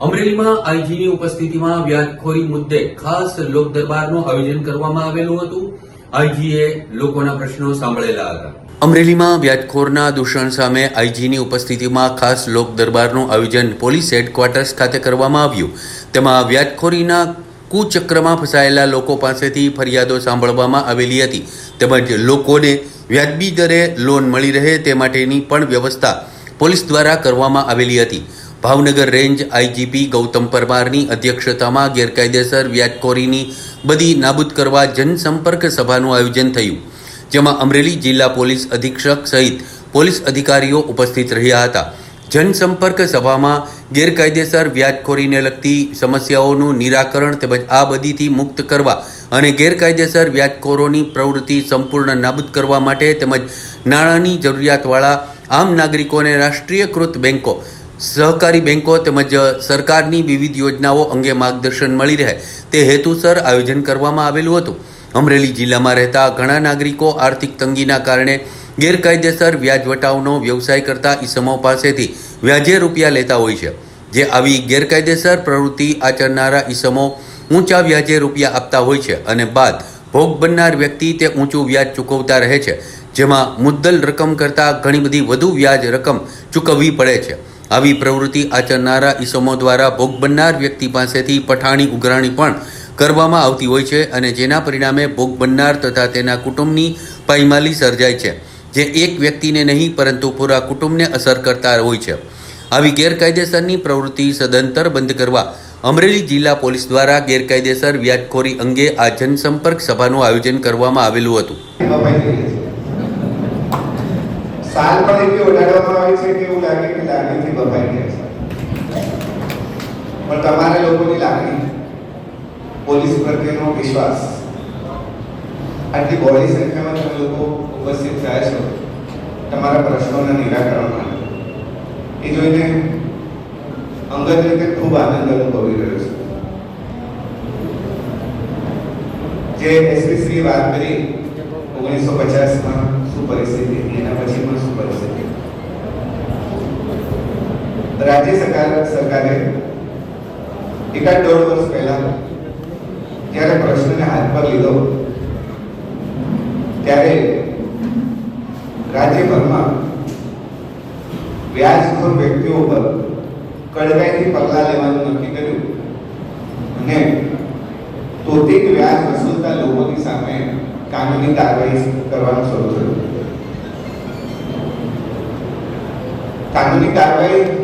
અમરેલીમાં આઈજીની ઉપસ્થિતિમાં વ્યાજખોરી મુદ્દે ખાસ લોક દરબારનું આયોજન કરવામાં આવેલું હતું. આઈજીએ લોકોના પ્રશ્નો સાંભળેલા હતા. અમરેલીમાં વ્યાજખોરના દૂષણ સામે આઈજીની ઉપસ્થિતિમાં ખાસ લોક દરબારનું આયોજન પોલીસ હેડક્વાર્ટર્સ ખાતે કરવામાં આવ્યું. તેમાં વ્યાજખોરીના કુચક્રમાં ફસાયેલા લોકો પાસેથી ફરિયાદો સાંભળવામાં આવેલી હતી. તેમજ લોકોને વ્યાજબી દરે લોન મળી રહે તે માટેની પણ વ્યવસ્થા પોલીસ દ્વારા કરવામાં આવેલી હતી. ભાવનગર રેન્જ આઈજીપી ગૌતમ પરમારની અધ્યક્ષતામાં ગેરકાયદેસર વ્યાજખોરીની બધી નાબૂદ કરવા જનસંપર્ક સભાનું આયોજન થયું, જેમાં અમરેલી જિલ્લા પોલીસ અધિક્ષક સહિત પોલીસ અધિકારીઓ ઉપસ્થિત રહ્યા હતા. જનસંપર્ક સભામાં ગેરકાયદેસર વ્યાજખોરીને લગતી સમસ્યાઓનું નિરાકરણ તેમજ આ બધીથી મુક્ત કરવા અને ગેરકાયદેસર વ્યાજખોરોની પ્રવૃત્તિ સંપૂર્ણ નાબૂદ કરવા માટે તેમજ નાણાંની જરૂરિયાતવાળા આમ નાગરિકોને રાષ્ટ્રીયકૃત બેન્કો, સહકારી બેન્કો તેમજ સરકારની વિવિધ યોજનાઓ અંગે માર્ગદર્શન મળી રહે તે હેતુસર આયોજન કરવામાં આવેલું હતું. અમરેલી જિલ્લામાં રહેતા ઘણા નાગરિકો આર્થિક તંગીના કારણે ગેરકાયદેસર વ્યાજ વટાવનો વ્યવસાય કરતા ઈસમો પાસેથી વ્યાજે રૂપિયા લેતા હોય છે. જે આવી ગેરકાયદેસર પ્રવૃત્તિ આચરનારા ઈસમો ઊંચા વ્યાજે રૂપિયા આપતા હોય છે અને બાદ ભોગ બનનાર વ્યક્તિ તે ઊંચું વ્યાજ ચૂકવતા રહે છે, જેમાં મુદ્દલ રકમ કરતાં ઘણી બધી વધુ વ્યાજ રકમ ચૂકવવી પડે છે. આવી પ્રવૃત્તિ આચરનારા ઈસમો દ્વારા ભોગ બનનાર વ્યક્તિ પાસેથી પઠાણી ઉઘરાણી પણ કરવામાં આવતી હોય છે અને જેના પરિણામે ભોગ બનનાર તથા તેના કુટુંબની પાયમાલી સર્જાય છે, જે એક વ્યક્તિને નહીં પરંતુ પૂરા કુટુંબને અસર કરતા હોય છે. આવી ગેરકાયદેસરની પ્રવૃત્તિ સદંતર બંધ કરવા અમરેલી જિલ્લા પોલીસ દ્વારા ગેરકાયદેસર વ્યાજખોરી અંગે આ જનસંપર્ક સભાનું આયોજન કરવામાં આવેલું હતું. સાલ પણ એવી ઓઢાડવામાં આવે છે કે એવું લાગે કે લાગણીથી બફાઈ ગયા છે, પણ તમારા લોકોની લાગણી, પોલીસ પ્રત્યેનો વિશ્વાસ, આટલી બહોળી સંખ્યામાં તમે લોકો ઉપસ્થિત થયા છો તમારા પ્રશ્નોના નિરાકરણ માટે, એ જોઈને અંગત રીતે ખૂબ આનંદ અનુભવી રહ્યો છું. જે એસપી શ્રી વાત કરી 1950માં શું પરિસ્થિતિ હતી, એના પછી પણ શું પરિસ્થિતિ. રાજ્ય સરકારે એકાદ 1.5 વર્ષ પહેલા જ્યારે પ્રશ્નને હાથ પર લીધો ત્યારે રાજ્યભરમાં વ્યાજખોર વ્યક્તિઓ પર કડકાઈથી પગલાં લેવાનું નક્કી કર્યું અને તોતિક વ્યાજ વસૂલતા લોકોની સામે કાનૂની કાર્યવાહી કરવાનું શરૂ થયું. કાનૂની કાર્યવાહી